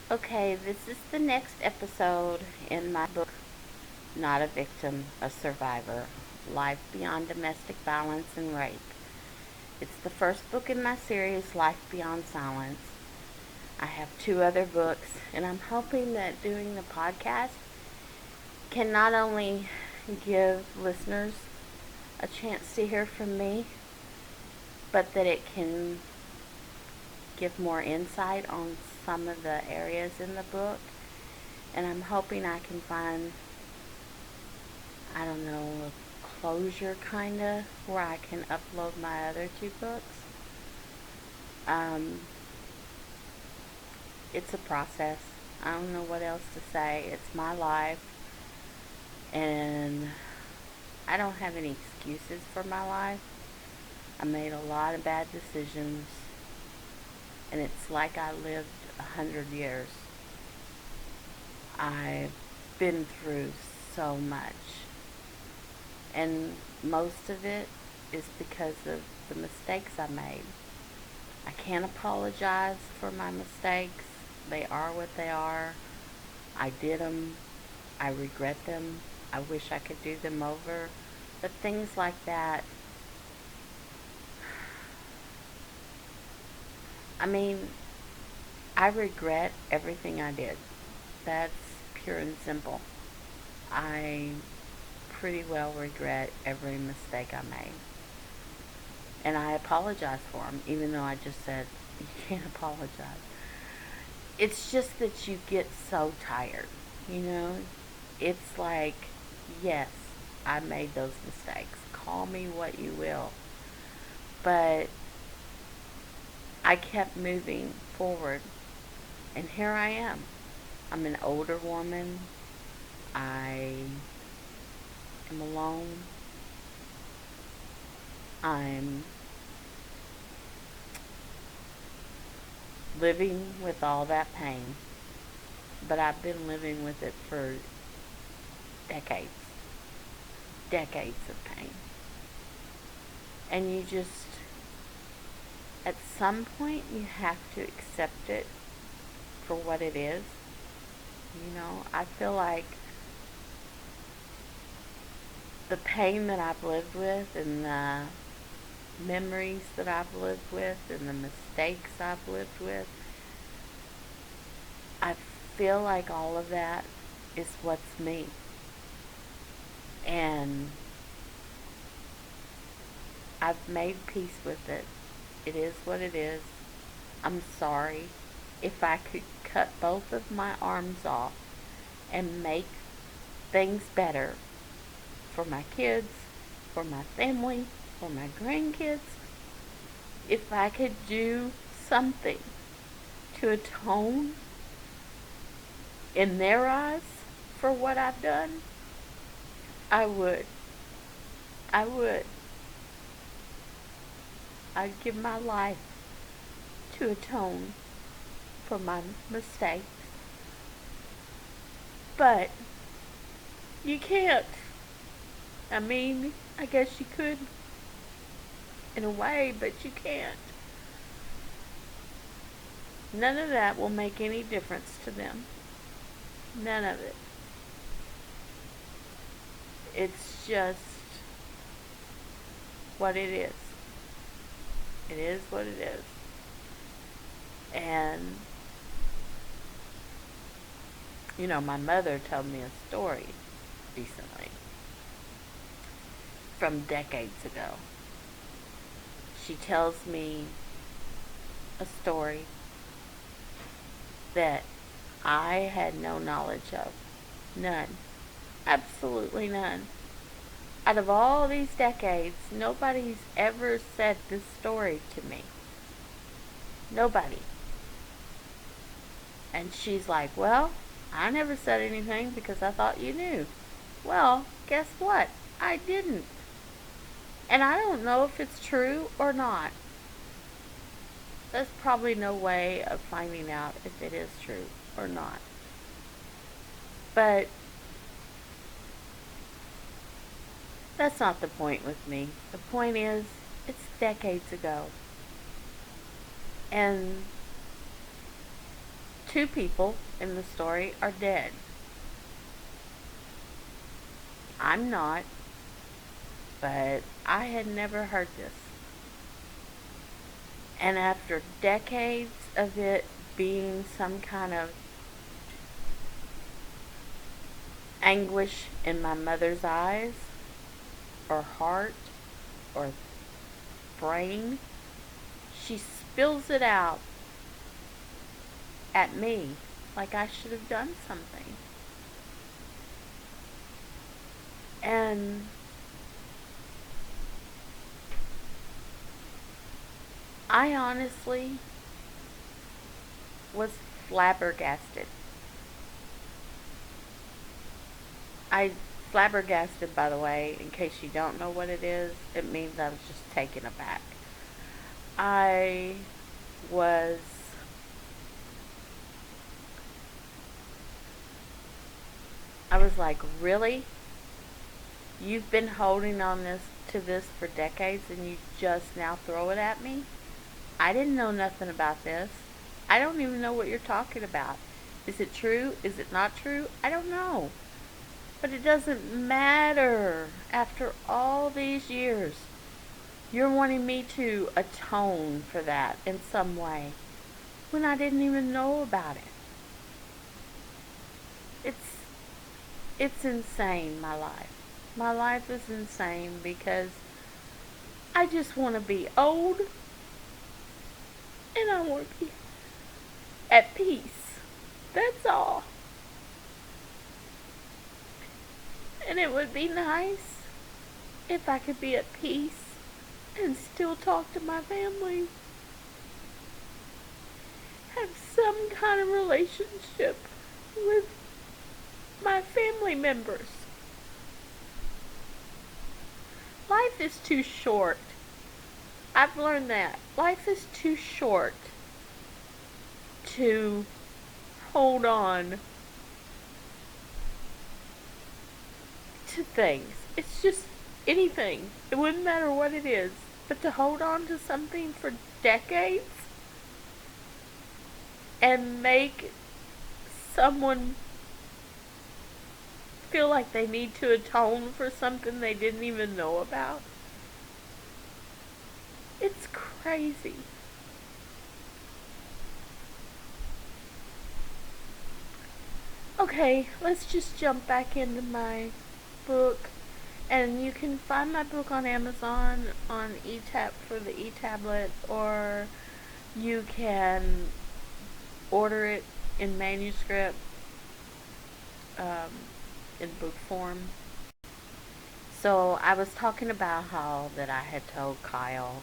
Okay, this is the next episode in my book, Not a Victim, a Survivor: Life Beyond Domestic Violence and Rape. It's the first book in my series, Life Beyond Silence. I have two other books, and I'm hoping that doing the podcast can not only give listeners a chance to hear from me, but that it can give more insight on some of the areas in the book. And I'm hoping I can find, I don't know, a closure kind of where I can upload my other two books. Um, it's a process. I don't know what else to say. It's my life, and I don't have any excuses for my life. I made a lot of bad decisions, and it's like I lived 100 years. I've been through so much, and most of it is because of the mistakes I made. I can't apologize for my mistakes. They are what they are. I did them. I regret them. I wish I could do them over. But things like that, I mean, I regret everything I did. That's pure and simple. I pretty well regret every mistake I made. And I apologize for them, even though I just said, you can't apologize. It's just that you get so tired, you know? It's like, yes, I made those mistakes. Call me what you will. But I kept moving forward. And here I am. I'm an older woman. I am alone. I'm living with all that pain. But I've been living with it for decades. Decades of pain. And you just, at some point, you have to accept it for what it is. I feel like the pain that I've lived with and the memories that I've lived with and the mistakes I've lived with, I feel like all of that is what's me. And I've made peace with it. It is what it is. I'm sorry. If I could cut both of my arms off and make things better for my kids, for my family, for my grandkids, if I could do something to atone in their eyes for what I've done, I would. I would. I'd give my life to atone for my mistakes. But you can't. I mean, I guess you could in a way, but you can't. None of that will make any difference to them. None of it. It's just what it is. It is what it is. And, my mother told me a story recently from decades ago. She tells me a story that I had no knowledge of. None. Absolutely none. Out of all these decades, nobody's ever said this story to me. Nobody. And she's like, well, I never said anything because I thought you knew. Well, guess what? I didn't. And I don't know if it's true or not. There's probably no way of finding out if it is true or not. But that's not the point with me. The point is, it's decades ago. And Two people in the story are dead. I'm not, but I had never heard this. And after decades of it being some kind of anguish in my mother's eyes, or heart, or brain, she spills it out at me like I should have done something. And I honestly was flabbergasted. I flabbergasted, by the way, in case you don't know what it is, it means I was just taken aback. I was I was like, really? You've been holding on to this for decades and you just now throw it at me? I didn't know nothing about this. I don't even know what you're talking about. Is it true? Is it not true? I don't know. But it doesn't matter. After all these years, you're wanting me to atone for that in some way when I didn't even know about it. It's it's insane, my life. My life is insane because I just want to be old and I want to be at peace. That's all. And it would be nice if I could be at peace and still talk to my family. Have some kind of relationship with my family members. Life is too short. I've learned that. Life is too short to hold on to things. It's just anything. It wouldn't matter what it is. But to hold on to something for decades and make someone feel like they need to atone for something they didn't even know about. It's crazy. Okay, let's just jump back into my book. And you can find my book on Amazon on for the e-tablet, or you can order it in manuscript, um, in book form. So I was talking about how that I had told Kyle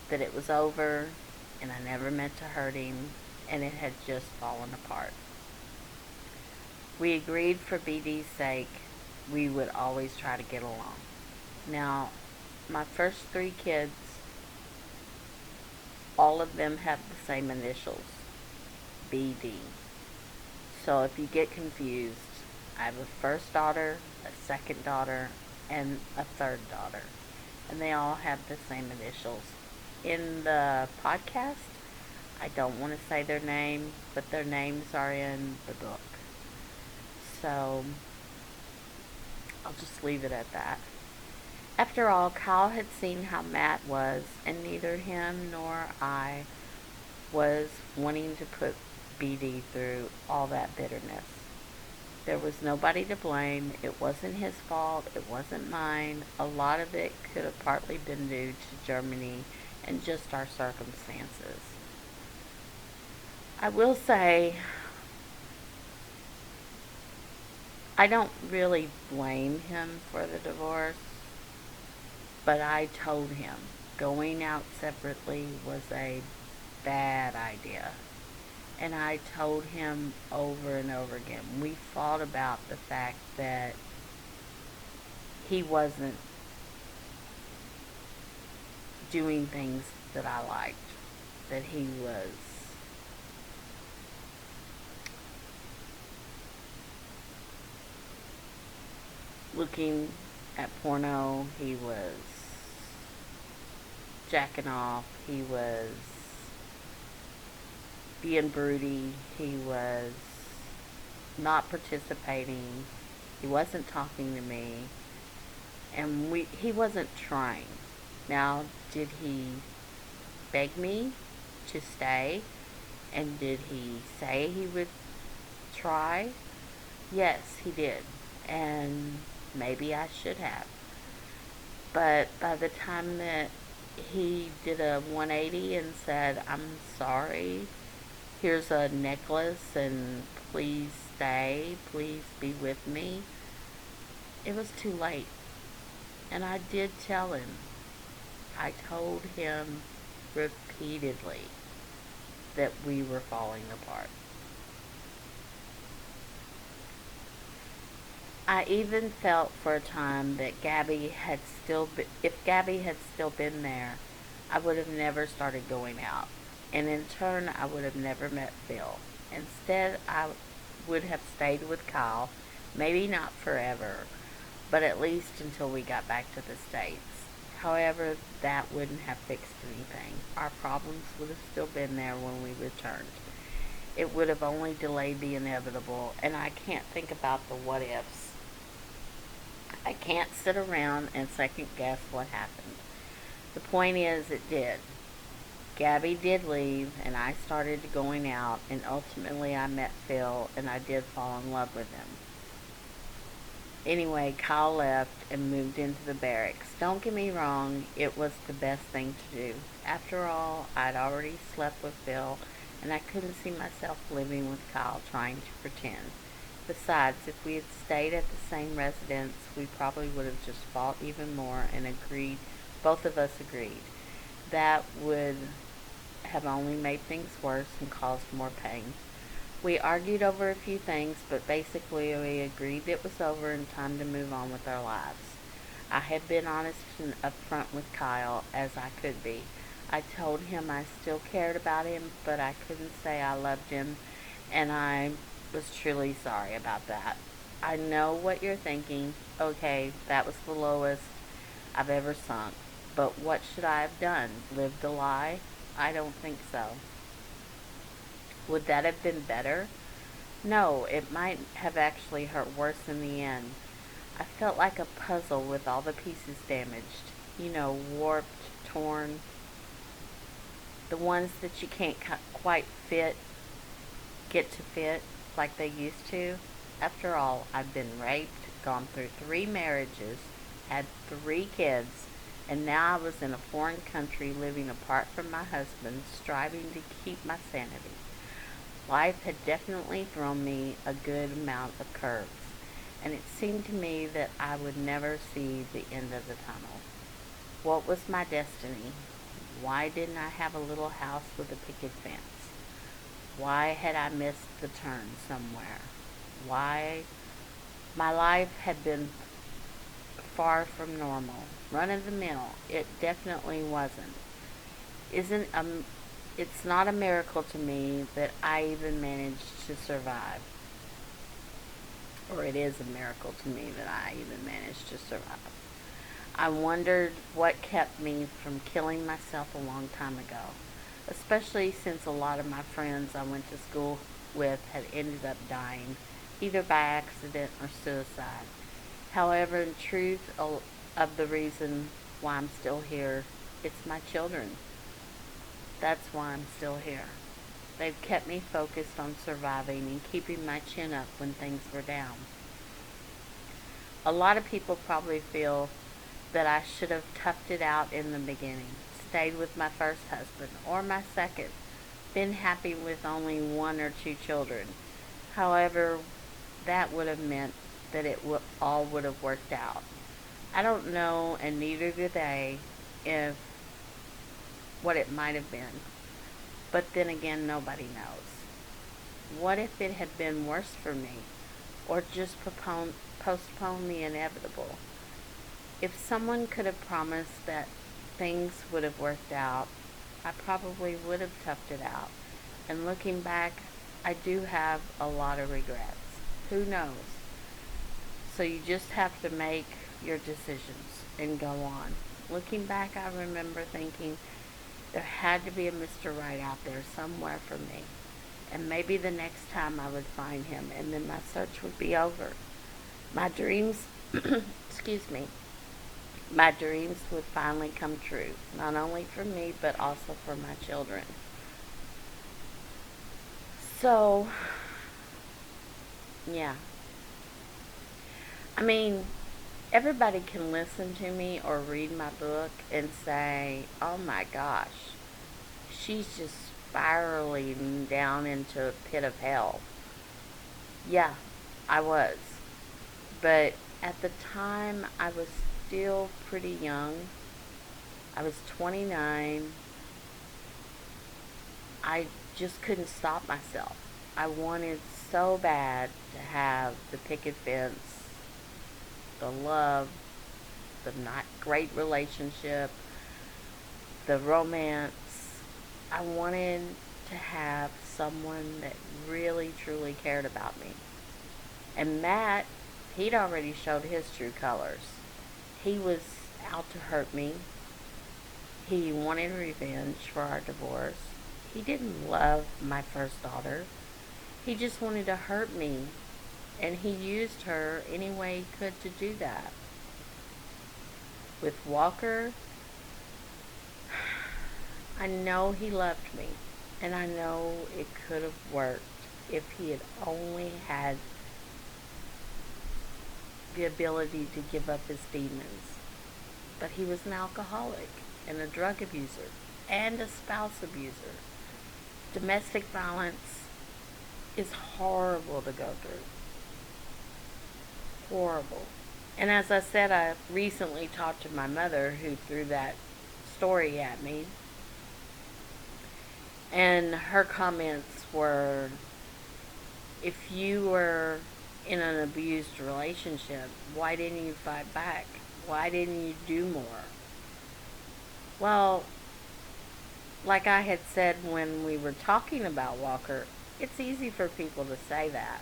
that it was over and I never meant to hurt him and it had just fallen apart. We agreed for BD's sake we would always try to get along. Now, my first 3 kids, all of them have the same initials, BD. So if you get confused, I have a first daughter, a second daughter, and a third daughter. And they all have the same initials. In the podcast, I don't want to say their name, but their names are in the book. So I'll just leave it at that. After all, Kyle had seen how Matt was, and neither him nor I was wanting to put BD through all that bitterness. There was nobody to blame. It wasn't his fault. It wasn't mine. A lot of it could have partly been due to Germany and just our circumstances. I will say, I don't really blame him for the divorce, but I told him going out separately was a bad idea. And I told him over and over again. We fought about the fact that he wasn't doing things that I liked. That he was looking at porno. He was jacking off. He was being broody. He was not participating. He wasn't talking to me, and he wasn't trying. Now, did he beg me to stay? And did he say he would try? Yes, he did. And maybe I should have. But by the time that he did a 180 and said, I'm sorry, here's a necklace, and please stay, please be with me, it was too late. And I did tell him. I told him repeatedly that we were falling apart. I even felt for a time that if Gabby had still been there, I would have never started going out. And in turn, I would have never met Phil. Instead, I would have stayed with Kyle, maybe not forever, but at least until we got back to the States. However, that wouldn't have fixed anything. Our problems would have still been there when we returned. It would have only delayed the inevitable, and I can't think about the what ifs. I can't sit around and second guess what happened. The point is, it did. Gabby did leave, and I started going out, and ultimately I met Phil, and I did fall in love with him. Anyway, Kyle left and moved into the barracks. Don't get me wrong, it was the best thing to do. After all, I'd already slept with Phil, and I couldn't see myself living with Kyle trying to pretend. Besides, if we had stayed at the same residence, we probably would have just fought even more and both of us agreed. That would have only made things worse and caused more pain. We argued over a few things, but basically we agreed it was over and time to move on with our lives. I had been honest and upfront with Kyle as I could be. I told him I still cared about him, but I couldn't say I loved him, and I was truly sorry about that. I know what you're thinking. Okay, that was the lowest I've ever sunk. But what should I have done? Lived a lie? I don't think so. Would that have been better? No, it might have actually hurt worse in the end. I felt like a puzzle with all the pieces damaged. Warped, torn. The ones that you can't quite get to fit like they used to. After all, I've been raped, gone through 3 marriages, had 3 kids, and now I was in a foreign country living apart from my husband, striving to keep my sanity. Life had definitely thrown me a good amount of curves, and it seemed to me that I would never see the end of the tunnel. What was my destiny? Why didn't I have a little house with a picket fence? Why had I missed the turn somewhere? Why? My life had been far from normal. Run of the mill. It definitely wasn't. It's not a miracle to me that I even managed to survive. Or it is a miracle to me that I even managed to survive. I wondered what kept me from killing myself a long time ago, especially since a lot of my friends I went to school with had ended up dying, either by accident or suicide. However, in truth of the reason why I'm still here, it's my children. That's why I'm still here. They've kept me focused on surviving and keeping my chin up when things were down. A lot of people probably feel that I should have toughed it out in the beginning, stayed with my first husband or my second, been happy with only 1 or 2 children. However, that would have meant that all would have worked out. I don't know, and neither do they, if what it might have been. But then again, nobody knows. What if it had been worse for me, or just postpone the inevitable? If someone could have promised that things would have worked out, I probably would have toughed it out. And looking back, I do have a lot of regrets. Who knows? So you just have to make your decisions and go on. Looking back, I remember thinking there had to be a Mr. Right out there somewhere for me. and maybe the next time I would find him, and then my search would be over. My dreams, excuse me, my dreams would finally come true, not only for me, but also for my children. So, yeah. I mean, everybody can listen to me or read my book and say, oh my gosh, she's just spiraling down into a pit of hell. Yeah, I was. But at the time, I was still pretty young. I was 29. I just couldn't stop myself. I wanted so bad to have the picket fence, the love, the not great relationship, the romance. I wanted to have someone that really truly cared about me. And Matt, he'd already showed his true colors. He was out to hurt me. He wanted revenge for our divorce. He didn't love my first daughter. He just wanted to hurt me. And he used her any way he could to do that. With Walker, I know he loved me. And I know it could have worked if he had only had the ability to give up his demons. But he was an alcoholic and a drug abuser and a spouse abuser. Domestic violence is horrible to go through. Horrible. And as I said, I recently talked to my mother, who threw that story at me. And her comments were, if you were in an abused relationship, why didn't you fight back? Why didn't you do more? Well, like I had said when we were talking about Walker, it's easy for people to say that,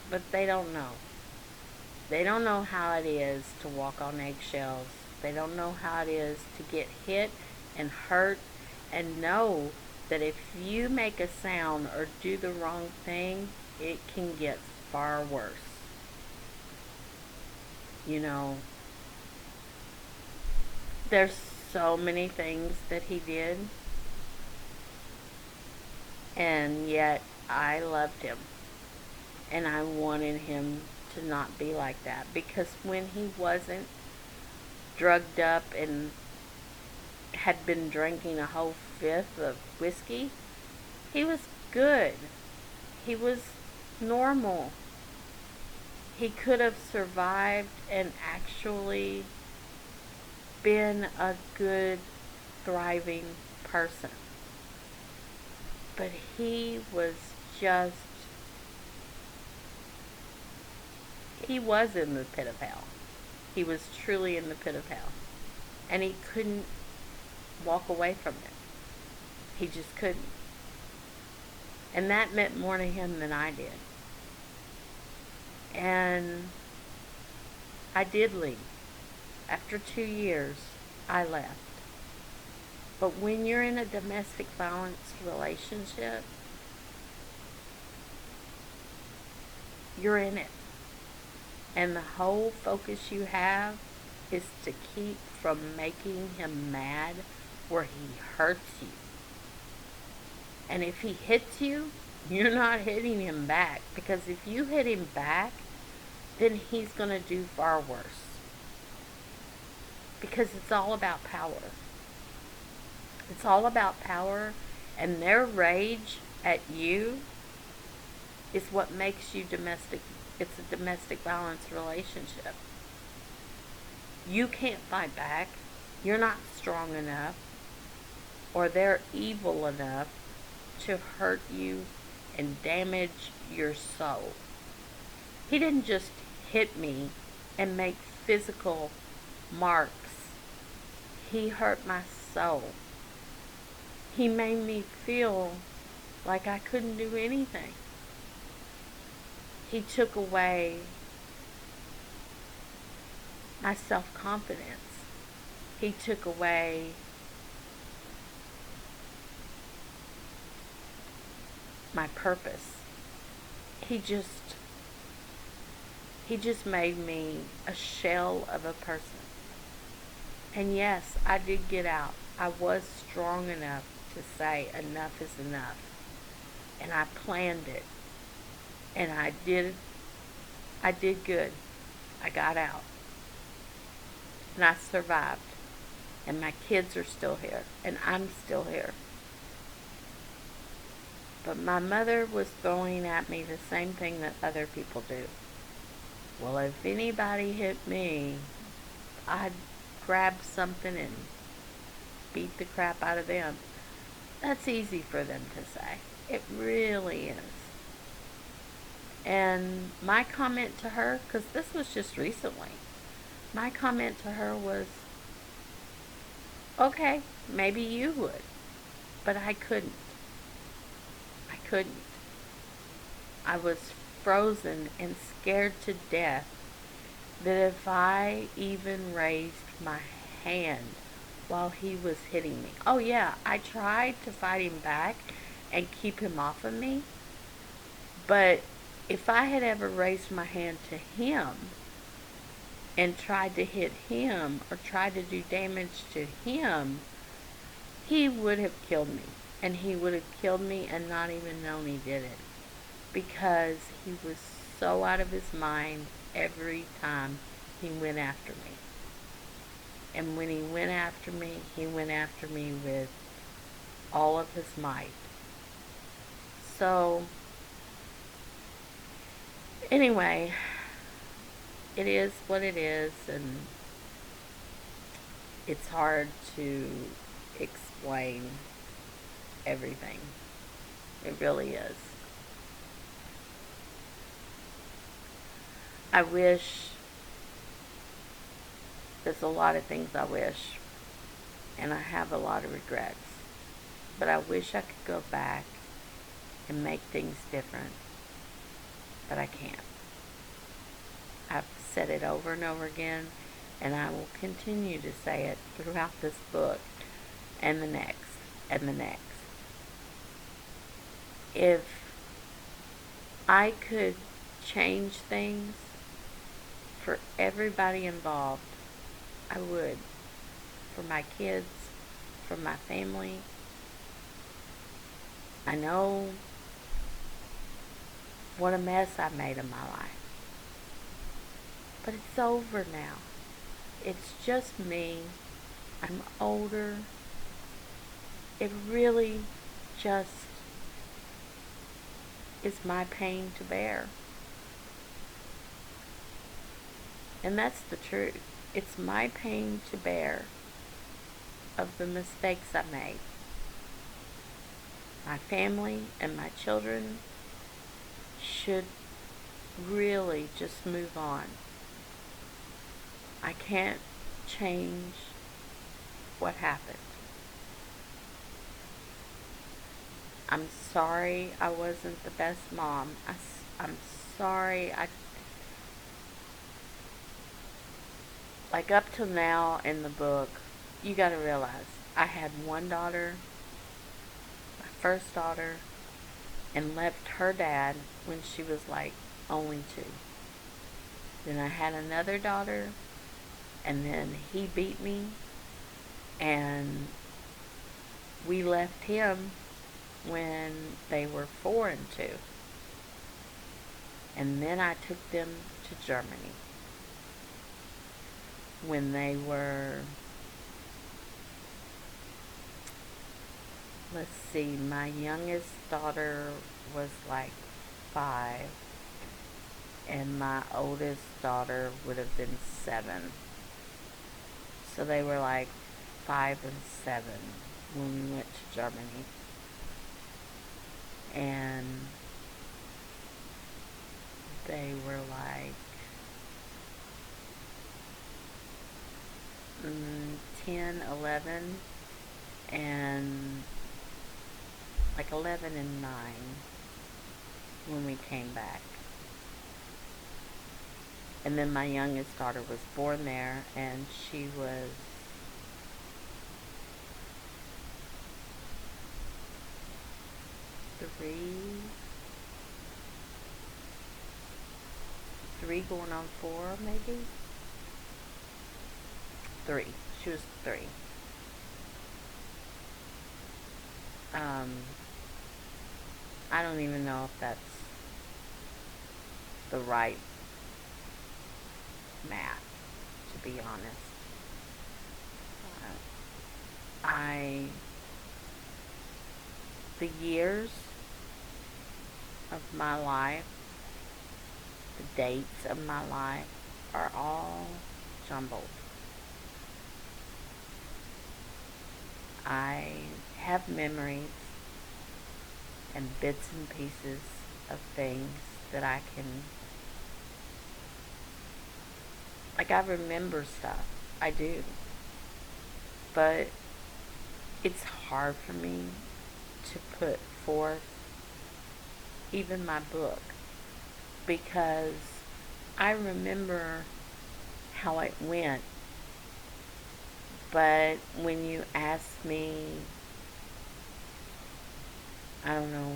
but they don't know. They don't know how it is to walk on eggshells. They don't know how it is to get hit and hurt and know that if you make a sound or do the wrong thing, it can get far worse. You know, there's so many things that he did, and yet I loved him. And I wanted him to not be like that, because when he wasn't drugged up and had been drinking a whole fifth of whiskey, he was good. He was normal. He could have survived and actually been a good, thriving person. But he was just, he was in the pit of hell. He was truly in the pit of hell. And he couldn't walk away from it. He just couldn't. And that meant more to him than I did. And I did leave. After 2 years, I left. But when you're in a domestic violence relationship, you're in it. And the whole focus you have is to keep from making him mad where he hurts you. And if he hits you, you're not hitting him back. Because if you hit him back, then he's going to do far worse. Because it's all about power. It's all about power, and their rage at you is what makes you domestic. It's a domestic violence relationship. You can't fight back. You're not strong enough, or they're evil enough to hurt you and damage your soul. He didn't just hit me and make physical marks. He hurt my soul. He made me feel like I couldn't do anything. He took away my self-confidence. He took away my purpose. He just made me a shell of a person. And yes, I did get out. I was strong enough to say enough is enough. And I planned it. And I did good. I got out. And I survived. And my kids are still here. And I'm still here. But my mother was throwing at me the same thing that other people do. Well, if anybody hit me, I'd grab something and beat the crap out of them. That's easy for them to say. It really is. And my comment to her, because this was just recently, my comment to her was, okay, maybe you would, but I couldn't. I couldn't. I was frozen and scared to death that if I even raised my hand while he was hitting me. Oh yeah, I tried to fight him back and keep him off of me. But if I had ever raised my hand to him and tried to hit him or tried to do damage to him, he would have killed me. And he would have killed me and not even known he did it. Because he was so out of his mind every time he went after me. And when he went after me with all of his might. So, anyway, it is what it is, and it's hard to explain everything. It really is. I wish, there's a lot of things I wish, and I have a lot of regrets, but I wish I could go back and make things different, but I can't. I've said it over and over again, and I will continue to say it throughout this book, and the next, and the next. If I could change things for everybody involved, I would. For my kids, for my family. I know what a mess I made of my life. But it's over now. It's just me. I'm older. It really just is my pain to bear. And that's the truth. It's my pain to bear of the mistakes I made. My family and my children should really just move on. I can't change what happened. I'm sorry I wasn't the best mom. I'm sorry. Like up till now in the book, you gotta realize, I had one daughter, my first daughter, and left her dad when she was like only 2. Then I had another daughter, and then he beat me, and we left him when they were 4 and 2. And then I took them to Germany when they were, let's see, my youngest daughter was like 5, and my oldest daughter would have been 7. So they were like 5 and 7 when we went to Germany. And they were like 10, 11, and like 11 and 9 when we came back. And then my youngest daughter was born there, and she was three going on 4, maybe? 3. She was 3. Um, I don't even know if that's the right math, to be honest. I the years of my life, the dates of my life are all jumbled. I have memories and bits and pieces of things that I can, like, I remember stuff. I do. But it's hard for me to put forth even my book because I remember how it went. But when you ask me, I don't know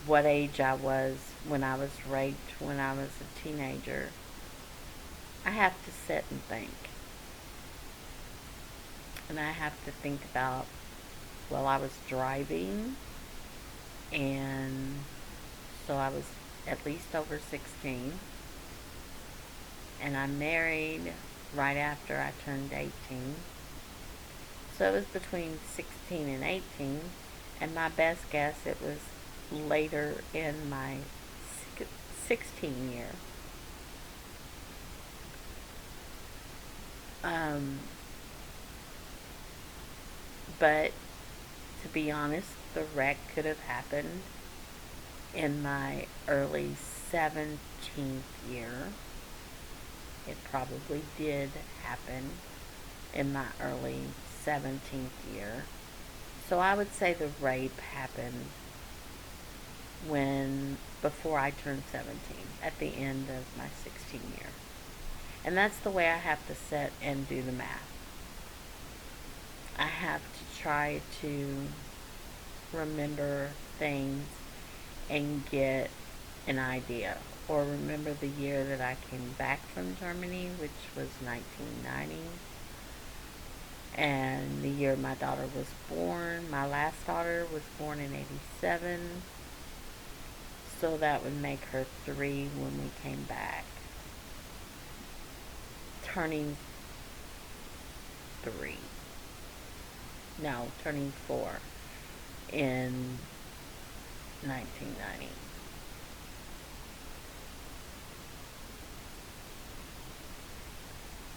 what age I was when I was raped when I was a teenager, I have to sit and think. And I have to think about, well, I was driving, and so I was at least over 16. And I married right after I turned 18. So it was between 16 and 18. And my best guess, it was later in my 16 year. But to be honest, the wreck could have happened in my early 17th year. It probably did happen in my early 17th year. So I would say the rape happened before I turned 17, at the end of my 16 year. And that's the way I have to sit and do the math. I have to try to remember things and get an idea, or remember the year that I came back from Germany, which was 1990, and the year my daughter was born. My last daughter was born in 87, so that would make her 3 when we came back, turning 3. No, turning 4 in 1990.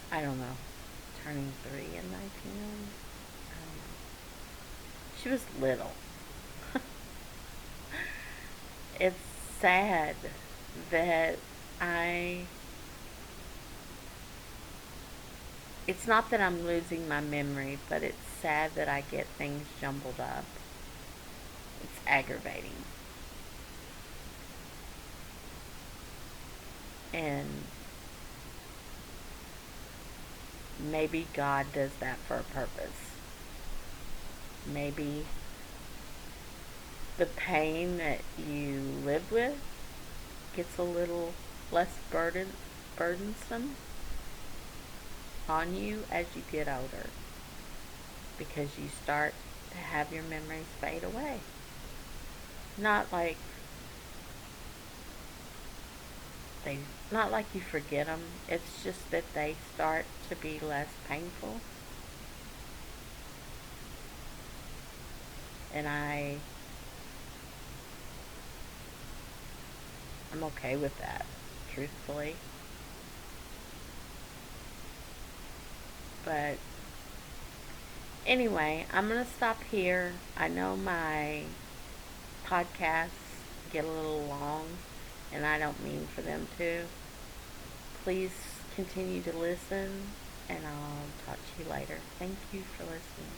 I don't know. Turning 3 in 1990? I don't know. She was little. It's sad that it's not that I'm losing my memory, but it's sad that I get things jumbled up. It's aggravating. And maybe God does that for a purpose. Maybe the pain that you live with gets a little less burdensome on you as you get older, because you start to have your memories fade away. Not like not like you forget them. It's just that they start to be less painful. And I'm okay with that, truthfully. But anyway, I'm going to stop here. I know my podcasts get a little long, and I don't mean for them to. Please continue to listen, and I'll talk to you later. Thank you for listening.